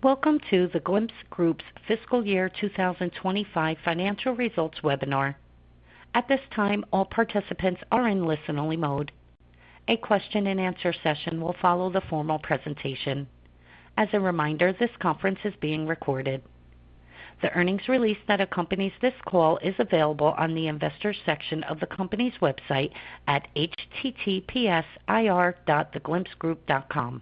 Welcome to The Glimpse Group's Fiscal Year 2025 Financial Results Webinar. At this time, all participants are in listen-only mode. A question-and-answer session will follow the formal presentation. As a reminder, this conference is being recorded. The earnings release that accompanies this call is available on the Investors section of the company's website at https://ir.theglimpsegroup.com.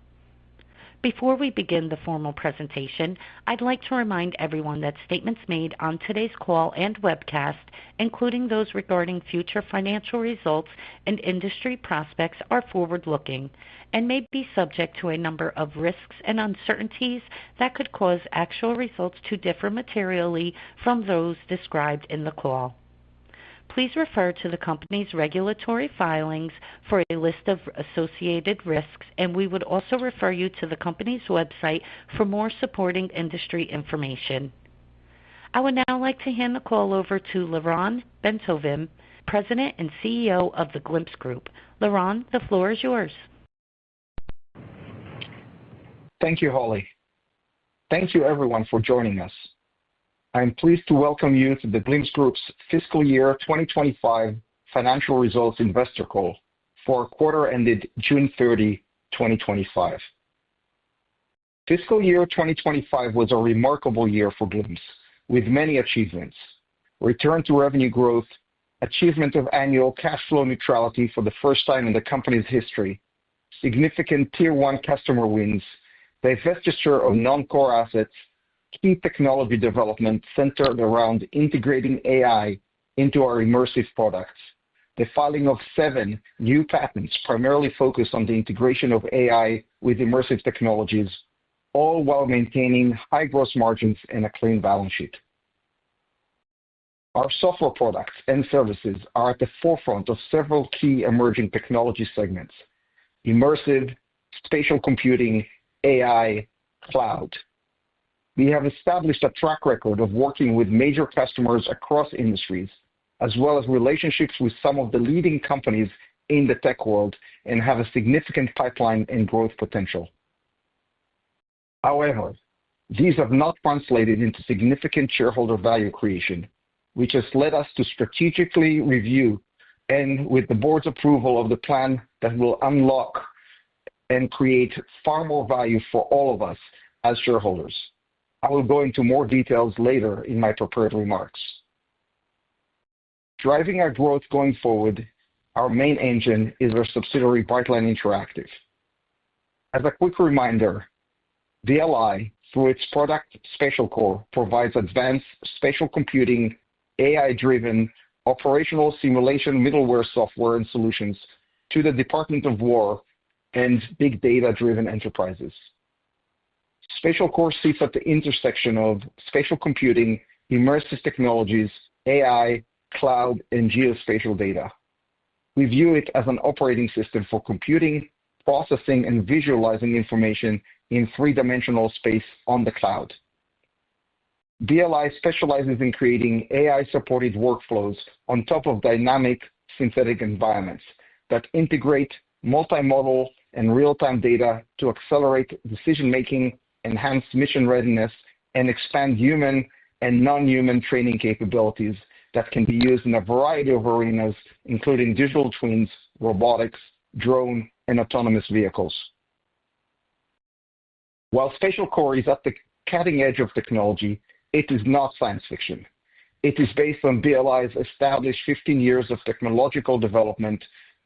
Before we begin the formal presentation, I'd like to remind everyone that statements made on today's call and webcast, including those regarding future financial results and industry prospects, are forward-looking and may be subject to a number of risks and uncertainties that could cause actual results to differ materially from those described in the call. Please refer to the company's regulatory filings for a list of associated risks, and we would also refer you to the company's website for more supporting industry information. I would now like to hand the call over to Lyron Bentovim, President and CEO of The Glimpse Group. Lyron, the floor is yours. Thank you, Holly. Thank you, everyone, for joining us. I'm pleased to welcome you to The Glimpse Group's Fiscal Year 2025 Financial Results Investor Call for our quarter ended June 30, 2025. Fiscal year 2025 was a remarkable year for Glimpse, with many achievements: return to revenue growth, achievement of annual cash flow neutrality for the first time in the company's history, significant Tier 1 customer wins, divestiture of non-core assets, key technology development centered around integrating AI into our immersive products, the filing of 7 new patents primarily focused on the integration of AI with immersive technologies, all while maintaining high gross margins and a clean balance sheet. Our software products and services are at the forefront of several key emerging technology segments: immersive, spatial computing, AI, cloud. We have established a track record of working with major customers across industries, as well as relationships with some of the leading companies in the tech world, and have a significant pipeline and growth potential. However, these have not translated into significant shareholder value creation, which has led us to strategically review and, with the board's approval, of the plan that will unlock and create far more value for all of us as shareholders. I will go into more details later in my prepared remarks. Driving our growth going forward, our main engine is our subsidiary Brightline Interactive. As a quick reminder, BLI, through its product SpatialCore, provides advanced spatial computing, AI-driven operational simulation middleware software and solutions to the Department of War and big data-driven enterprises. SpatialCore sits at the intersection of spatial computing, immersive technologies, AI, cloud, and geospatial data. We view it as an operating system for computing, processing, and visualizing information in three-dimensional space on the cloud. BLI specializes in creating AI-supported workflows on top of dynamic synthetic environments that integrate multimodal and real-time data to accelerate decision-making, enhance mission readiness, and expand human and non-human training capabilities that can be used in a variety of arenas, including digital twins, robotics, drone, and autonomous vehicles. While SpatialCore is at the cutting edge of technology, it is not science fiction. It is based on BLI's established 15 years of technological development,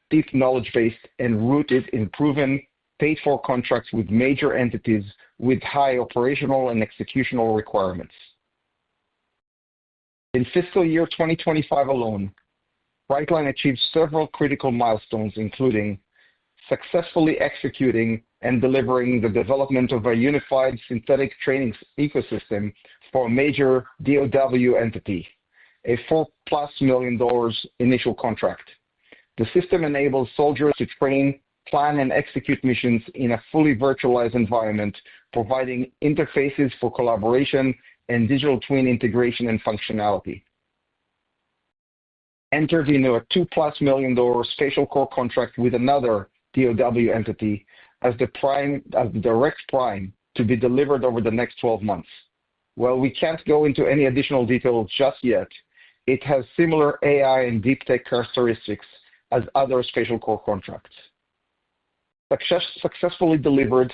deep knowledge base, and rooted in proven paid-for contracts with major entities with high operational and executional requirements. In fiscal year 2025 alone, Brightline achieved several critical milestones, including successfully executing and delivering the development of a unified synthetic training ecosystem for a major DoW entity, a $4+ million initial contract. The system enables soldiers to train, plan, and execute missions in a fully virtualized environment, providing interfaces for collaboration and digital twin integration and functionality. Entered into a $2+ million SpatialCore contract with another DoW entity as the direct prime to be delivered over the next 12 months. While we can't go into any additional details just yet, it has similar AI and deep tech characteristics as other SpatialCore contracts. Successfully delivered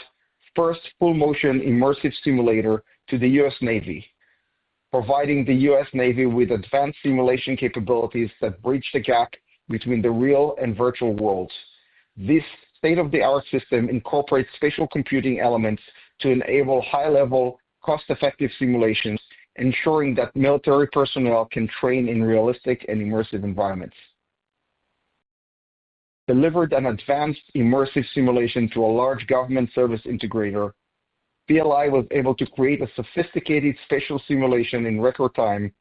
first full-motion immersive simulator to the U.S. Navy, providing the U.S. Navy with advanced simulation capabilities that bridge the gap between the real and virtual worlds. This state-of-the-art system incorporates spatial computing elements to enable high-level, cost-effective simulations, ensuring that military personnel can train in realistic and immersive environments. Delivered an advanced immersive simulation to a large government service integrator, BLI was able to create a sophisticated spatial simulation in record time,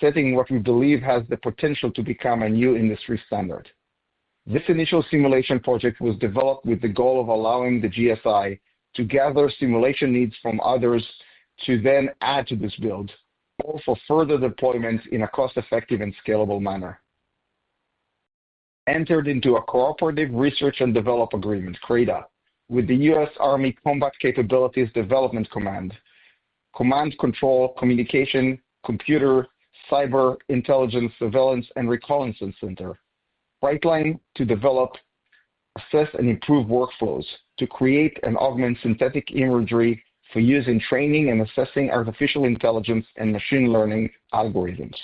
setting what we believe has the potential to become a new industry standard. This initial simulation project was developed with the goal of allowing the GSI to gather simulation needs from others to then add to this build, or for further deployment in a cost-effective and scalable manner. Entered into a Cooperative Research and Develop Agreement, CRADA, with the U.S. Army Combat Capabilities Development Command, Command Control, Communication, Computer, Cyber, Intelligence, Surveillance, and Reconnaissance Center, Brightline to develop, assess, and improve workflows to create and augment synthetic imagery for use in training and assessing artificial intelligence and machine learning algorithms.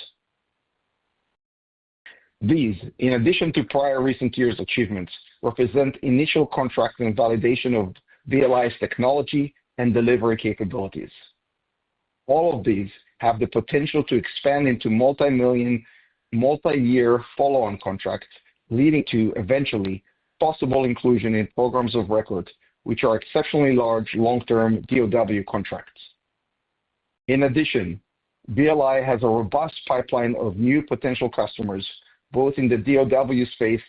These, in addition to prior recent years' achievements, represent initial contract and validation of BLI's technology and delivery capabilities. All of these have the potential to expand into multi-million, multi-year follow-on contracts, leading to, eventually, possible inclusion in programs of record, which are exceptionally large, long-term DoW contracts. In addition, BLI has a robust pipeline of new potential customers, both in the DoW space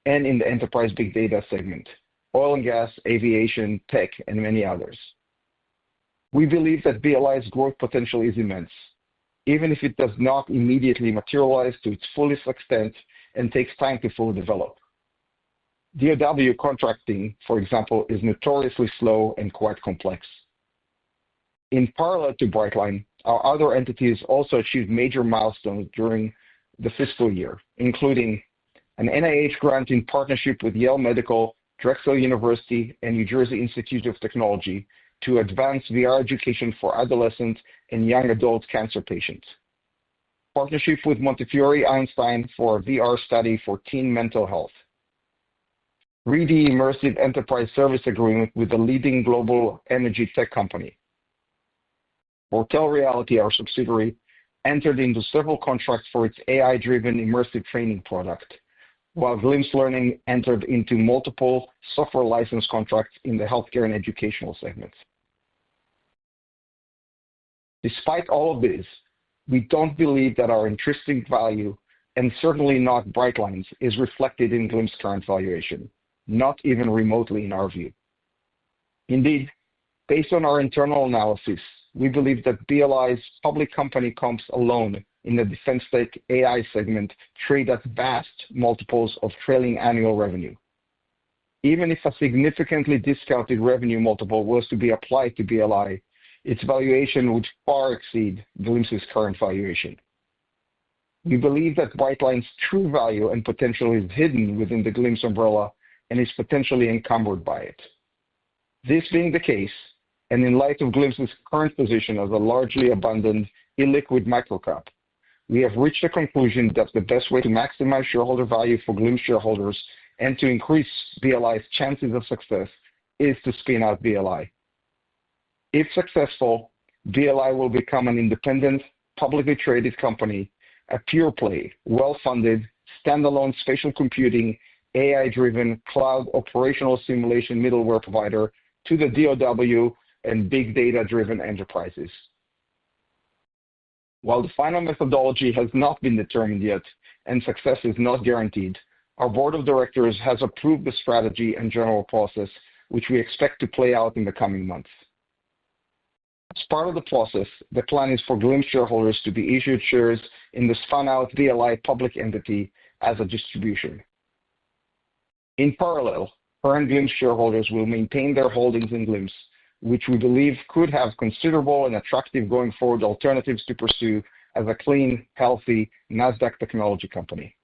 and in the enterprise big data segment, oil and gas, aviation, tech, and many others. We believe that BLI's growth potential is immense, even if it does not immediately materialize to its fullest extent and takes time to fully develop. DoW contracting, for example, is notoriously slow and quite complex. In parallel to Brightline, our other entities also achieved major milestones during the fiscal year, including an NIH grant in partnership with Yale Medical, Drexel University, and New Jersey Institute of Technology to advance VR education for adolescent and young adult cancer patients. Partnership with Montefiore Einstein for a VR study for teen mental health. 3D immersive enterprise service agreement with a leading global energy tech company. Foretell Reality, our subsidiary, entered into several contracts for its AI-driven immersive training product, while Glimpse Learning entered into multiple software license contracts in the healthcare and educational segments. Despite all of this, we don't believe that our intrinsic value, and certainly not Brightline's, is reflected in Glimpse's current valuation, not even remotely in our view. Indeed, based on our internal analysis, we believe that BLI's public company comps alone in the defense tech AI segment trade at vast multiples of trailing annual revenue. Even if a significantly discounted revenue multiple was to be applied to BLI, its valuation would far exceed Glimpse's current valuation. We believe that Brightline's true value and potential is hidden within the Glimpse umbrella and is potentially encumbered by it. This being the case, and in light of Glimpse's current position as a largely abandoned, illiquid microcap, we have reached a conclusion that the best way to maximize shareholder value for Glimpse shareholders and to increase BLI's chances of success is to spin out BLI. If successful, BLI will become an independent, publicly traded company, a pure play, well-funded, standalone spatial computing, AI-driven cloud operational simulation middleware provider to the DoW and big data-driven enterprises. While the final methodology has not been determined yet and success is not guaranteed, our board of directors has approved the strategy and general process, which we expect to play out in the coming months. As part of the process, the plan is for Glimpse shareholders to be issued shares in the spun-out BLI public entity as a distribution. In parallel, current Glimpse shareholders will maintain their holdings in Glimpse, which we believe could have considerable and attractive going forward alternatives to pursue as a clean, healthy NASDAQ technology company.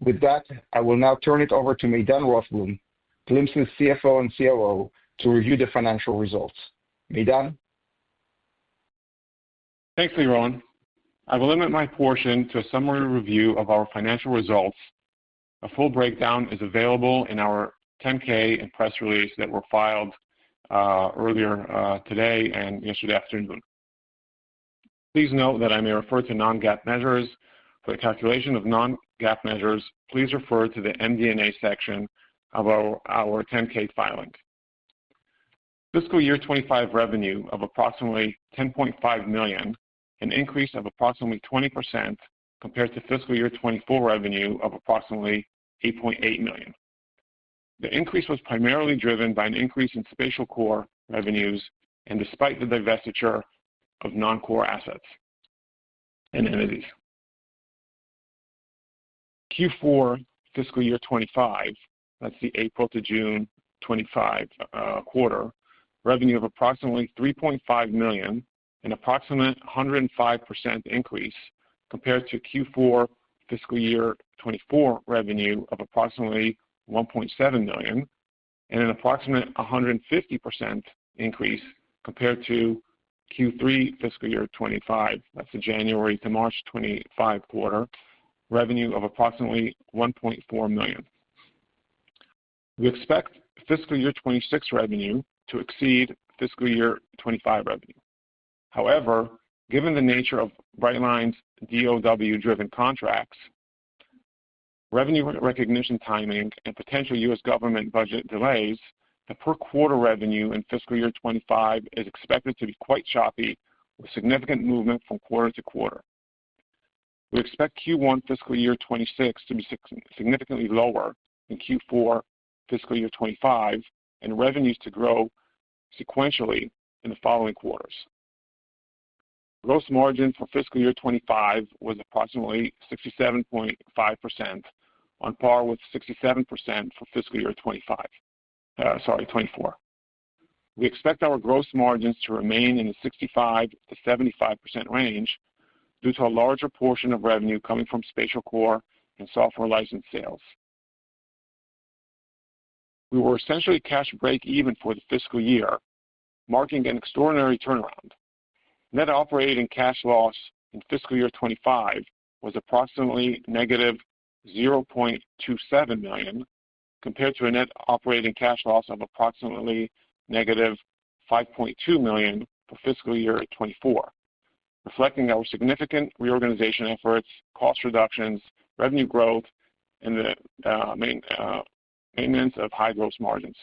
With that, I will now turn it over to Maydan Rothblum, Glimpse's CFO and COO, to review the financial results. Maydan? Thanks, Liron. I will limit my portion to a summary review of our financial results. A full breakdown is available in our 10-K and press release that were filed earlier today and yesterday afternoon. Please note that I may refer to non-GAAP measures. For the calculation of non-GAAP measures, please refer to the MD&A section of our 10-K filing. Fiscal year 25 revenue of approximately $10.5 million, an increase of approximately 20% compared to fiscal year 24 revenue of approximately $8.8 million. The increase was primarily driven by an increase in SpatialCore revenues and despite the divestiture of non-core assets and entities. Q4 fiscal year 25, that's the April to June 25 quarter, revenue of approximately $3.5 million, an approximate 105% increase compared to Q4 fiscal year 24 revenue of approximately $1.7 million, and an approximate 150% increase compared to Q3 fiscal year 25, that's the January to March 25 quarter, revenue of approximately $1.4 million. We expect fiscal year 26 revenue to exceed fiscal year 25 revenue. However, given the nature of Brightline's DoW-driven contracts, revenue recognition timing, and potential U.S. government budget delays, the per-quarter revenue in fiscal year 25 is expected to be quite choppy, with significant movement from quarter to quarter. We expect Q1 fiscal year 26 to be significantly lower than Q4 fiscal year 25, and revenues to grow sequentially in the following quarters. Gross margin for fiscal year 25 was approximately 67.5%, on par with 67% for fiscal year 24. We expect our gross margins to remain in the 65 to 75% range due to a larger portion of revenue coming from SpatialCore and software license sales. We were essentially cash break-even for the fiscal year, marking an extraordinary turnaround. Net operating cash loss in fiscal year 25 was approximately negative $0.27 million, compared to a net operating cash loss of approximately negative $5.2 million for fiscal year 24, reflecting our significant reorganization efforts, cost reductions, revenue growth, and the maintenance of high gross margins.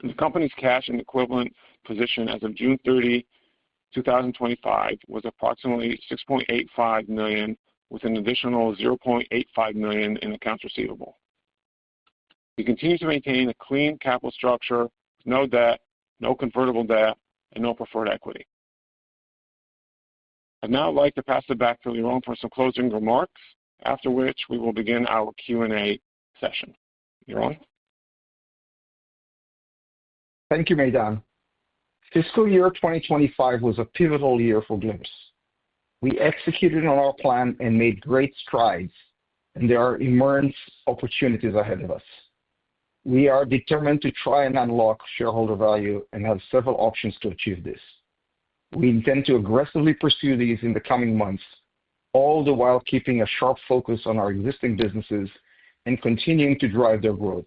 The company's cash and equivalent position as of June 30, 2025 was approximately $6.85 million, with an additional $0.85 million in accounts receivable. We continue to maintain a clean capital structure with no debt, no convertible debt, and no preferred equity. I'd now like to pass it back to Liron for some closing remarks, after which we will begin our Q&A session. Liron? Thank you, Maydan. Fiscal year 2025 was a pivotal year for Glimpse. We executed on our plan and made great strides, and there are immense opportunities ahead of us. We are determined to try and unlock shareholder value and have several options to achieve this. We intend to aggressively pursue these in the coming months, all the while keeping a sharp focus on our existing businesses and continuing to drive their growth.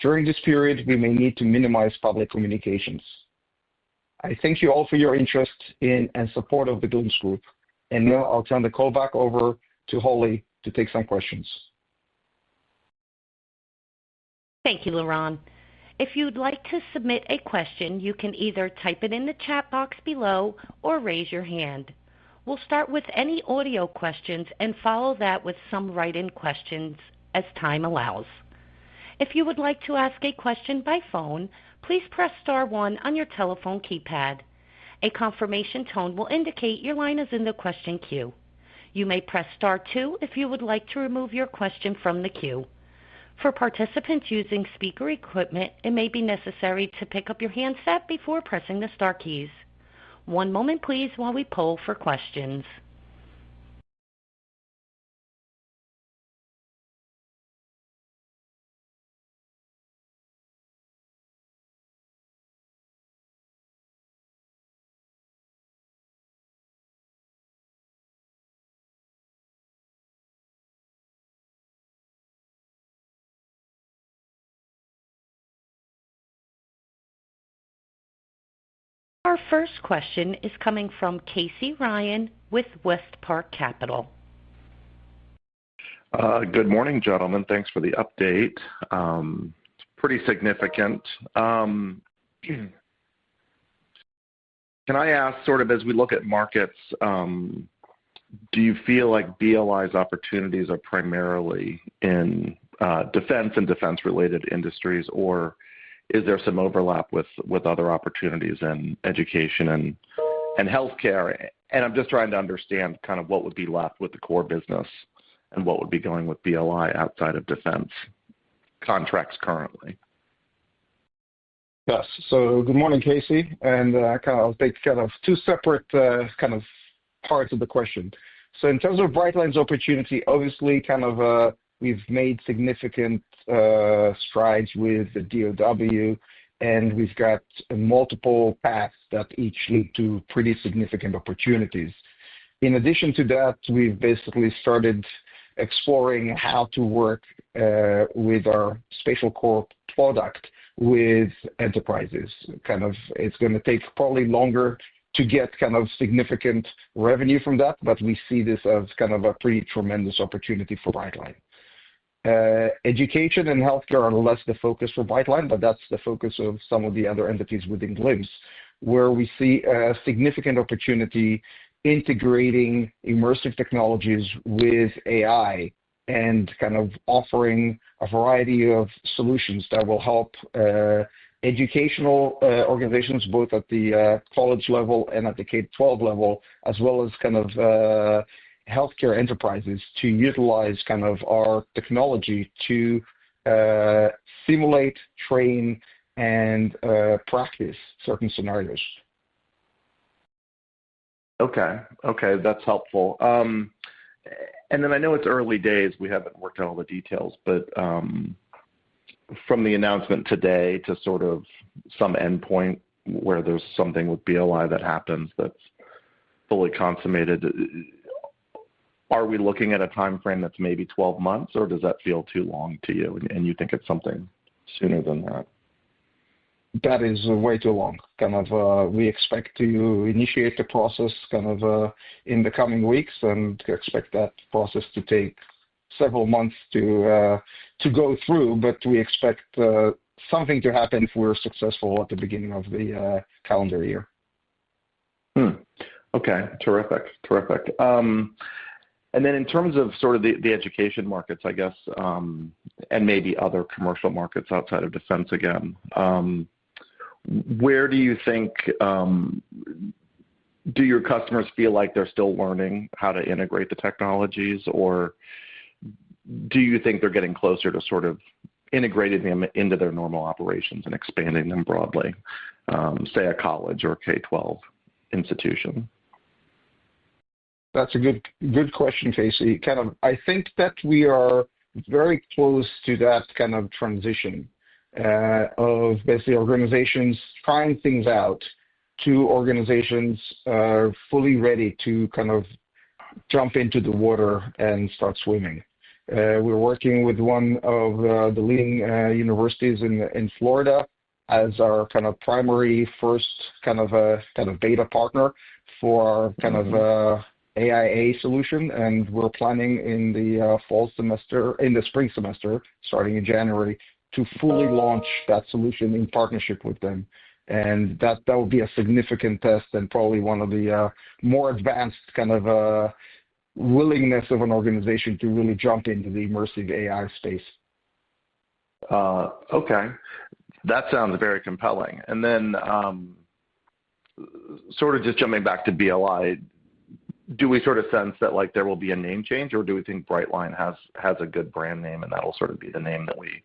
During this period, we may need to minimize public communications. I thank you all for your interest in and support of the Glimpse Group, and now I'll turn the call back over to Holly to take some questions. Thank you, Liron. If you'd like to submit a question, you can either type it in the chat box below or raise your hand. We'll start with any audio questions and follow that with some write-in questions as time allows. If you would like to ask a question by phone, please press star 1 on your telephone keypad. A confirmation tone will indicate your line is in the question queue. You may press star 2 if you would like to remove your question from the queue. For participants using speaker equipment, it may be necessary to pick up your handset before pressing the star keys. One moment, please, while we poll for questions. Our first question is coming from Casey Ryan with WestPark Capital. Good morning, gentlemen. Thanks for the update. Pretty significant. Can I ask, sort of as we look at markets, do you feel like BLI's opportunities are primarily in defense and defense-related industries, or is there some overlap with other opportunities in education and healthcare? And I'm just trying to understand kind of what would be left with the core business and what would be going with BLI outside of defense contracts currently. Yes. So good morning, Casey. And I'll take kind of two separate kind of parts of the question. So in terms of Brightline's opportunity, obviously we've made significant strides with the DOW, and we've got multiple paths that each lead to pretty significant opportunities. In addition to that, we've basically started exploring how to work with our Spatial Core product with enterprises. It's going to take probably longer to get kind of significant revenue from that, but we see this as kind of a pretty tremendous opportunity for Brightline. Education and healthcare are less the focus for Brightline, but that's the focus of some of the other entities within Glimpse, where we see a significant opportunity integrating immersive technologies with AI and kind of offering a variety of solutions that will help educational organizations, both at the college level and at the K-12 level, as well as kind of healthcare enterprises, to utilize kind of our technology to simulate, train, and practice certain scenarios. Okay, that's helpful. And then I know it's early days, we haven't worked out all the details, but from the announcement today to sort of some endpoint where there's something with BLI that happens that's fully consummated, are we looking at a time frame that's maybe 12 months, or does that feel too long to you, and you think it's something sooner than that? That is way too long. We expect to initiate the process in the coming weeks, and expect that process to take several months to go through. But we expect something to happen if we're successful at the beginning of the calendar year. Okay, terrific. And then in terms of sort of the education markets, I guess, and maybe other commercial markets outside of defense again, where do you think, do your customers feel like they're still learning how to integrate the technologies, or do you think they're getting closer to sort of integrating them into their normal operations and expanding them broadly, say a college or K-12 institution? That's a good question, Casey. I think that we are very close to that kind of transition of basically organizations trying things out to organizations fully ready to kind of jump into the water and start swimming. We're working with one of the leading universities in Florida as our kind of primary first kind of beta partner for our kind of AIA solution, and we're planning in the spring semester, starting in January, to fully launch that solution in partnership with them. And that will be a significant test, and probably one of the more advanced kind of willingness of an organization to really jump into the immersive AI space. Okay, that sounds very compelling. And then sort of just jumping back to BLI, do we sort of sense that like there will be a name change, or do we think Brightline has a good brand name and that'll sort of be the name that we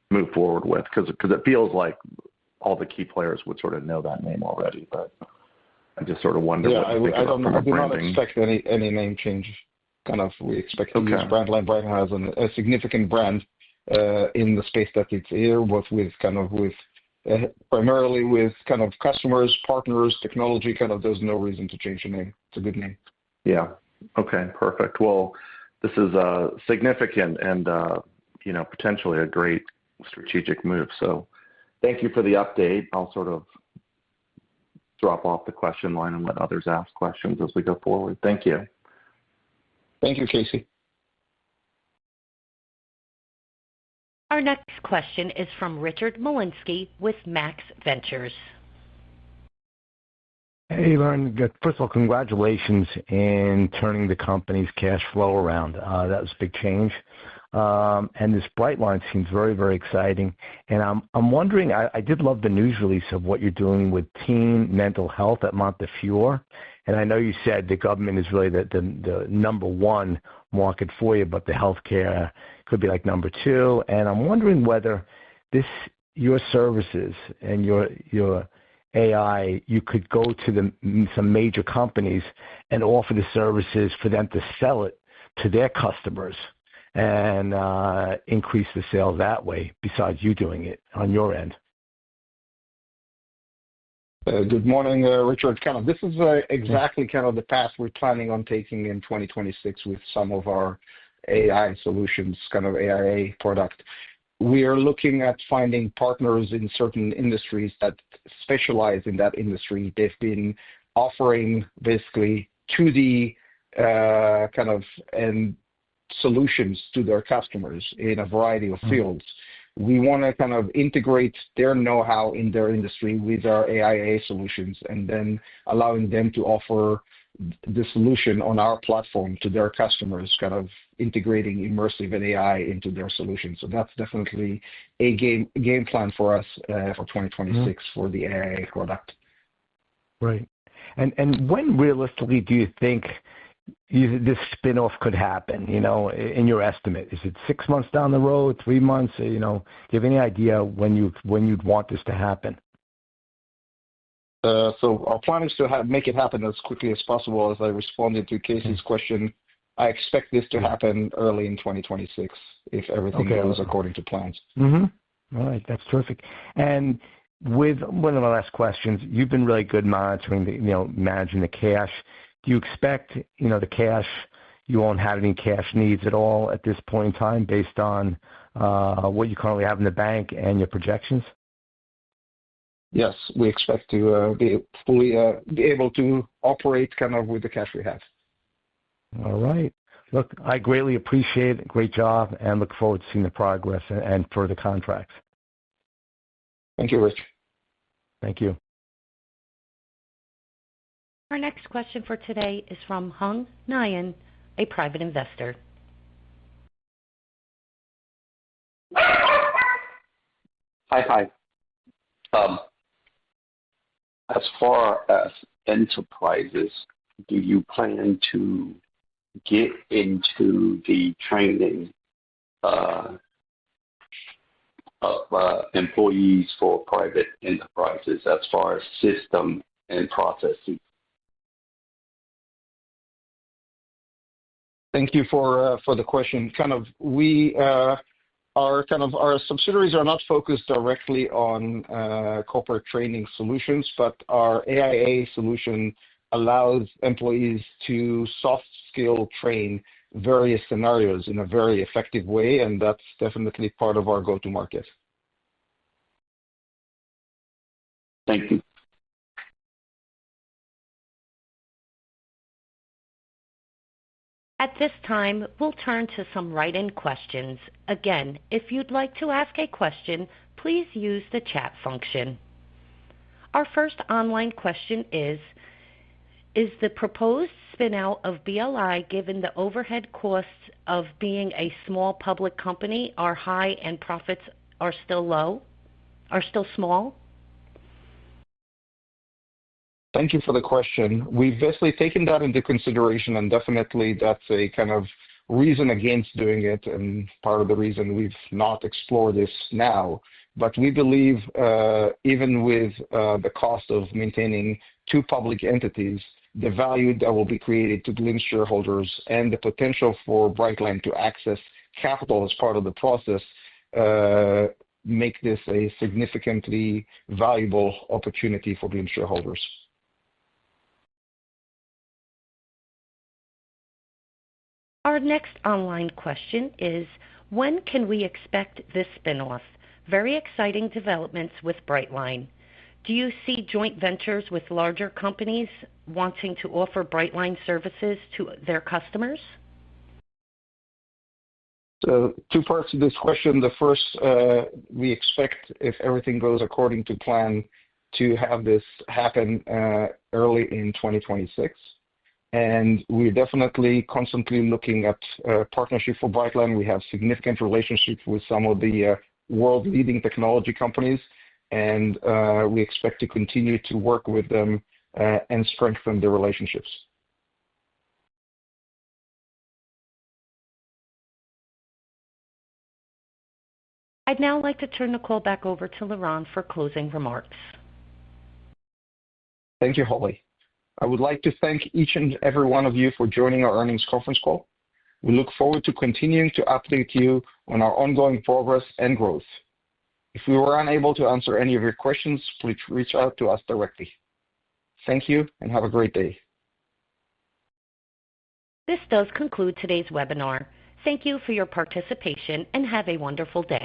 move forward with? Because it feels like all the key players would sort of know that name already, but I just sort of wonder what you think about from a branding. I do not expect any name change. Kind of, we expect to use Brightline. Brightline has a significant brand in the space that it's here, but primarily with kind of customers, partners, technology. Kind of, there's no reason to change the name. It's a good name. Yeah. Okay. Perfect. Well, this is significant and potentially a great strategic move. So, thank you for the update. I'll sort of drop off the question line and let others ask questions as we go forward. Thank you. Thank you, Casey. Our next question is from Richard Molinsky with Max Ventures. Hey, Lauren. First of all, congratulations in turning the company's cash flow around. That was a big change. And this Brightline seems very, very exciting. And I'm wondering, I did love the news release of what you're doing with teen mental health at Montefiore. And I know you said the government is really the number one market for you, but the healthcare could be like number two. And I'm wondering whether your services and your AI, you could go to some major companies and offer the services for them to sell it to their customers and increase the sales that way, besides you doing it on your end. Good morning, Richard. Kind of, this is exactly kind of the path we're planning on taking in 2026 with some of our AI solutions, kind of AIA product. We are looking at finding partners in certain industries that specialize in that industry. They've been offering basically to the kind of solutions to their customers in a variety of fields. We want to kind of integrate their know-how in their industry with our AIA solutions and then allowing them to offer the solution on our platform to their customers, kind of integrating immersive and AI into their solutions. So that's definitely a game plan for us for 2026 for the AIA product. Right. And when realistically do you think this spin-off could happen, in your estimate? Is it 6 months down the road, 3 months? Do you have any idea when you'd want this to happen? So our plan is to make it happen as quickly as possible. As I responded to Casey's question, I expect this to happen early in 2026 if everything goes according to plans. All right. That's terrific. And with one of my last questions, you've been really good monitoring managing the cash. Do you expect, the cash, you won't have any cash needs at all at this point in time based on what you currently have in the bank and your projections? Yes, we expect to be able to operate kind of with the cash we have. All right. Look, I greatly appreciate it. Great job, and look forward to seeing the progress and further contracts. Thank you, Rich. Thank you. Our next question for today is from Hung Nayan, a private investor. Hi. As far as enterprises, do you plan to get into the training of employees for private enterprises as far as system and processes? Thank you for the question. Kind of, our subsidiaries are not focused directly on corporate training solutions, but our AIA solution allows employees to soft skill train various scenarios in a very effective way, and that's definitely part of our go-to-market. Thank you. At this time, we'll turn to some write-in questions. Again, if you'd like to ask a question, please use the chat function. Our first online question is the proposed spin-out of BLI, given the overhead costs of being a small public company, are high and profits are still small? Thank you for the question. We've basically taken that into consideration, and definitely that's a kind of reason against doing it, and part of the reason we've not explored this now. But we believe even with the cost of maintaining two public entities, the value that will be created to Glimpse shareholders and the potential for Brightline to access capital as part of the process make this a significantly valuable opportunity for Glimpse shareholders. Our next online question is, when can we expect this spinoff? Very exciting developments with Brightline. Do you see joint ventures with larger companies wanting to offer Brightline services to their customers? So two parts to this question. The first, we expect, if everything goes according to plan, to have this happen early in 2026. And we're definitely constantly looking at partnership for Brightline. We have significant relationships with some of the world-leading technology companies, and we expect to continue to work with them and strengthen the relationships. I'd now like to turn the call back over to Liron for closing remarks. Thank you, Holly. I would like to thank each and every one of you for joining our earnings conference call. We look forward to continuing to update you on our ongoing progress and growth. If we were unable to answer any of your questions, please reach out to us directly. Thank you and have a great day. This does conclude today's webinar. Thank you for your participation and have a wonderful day.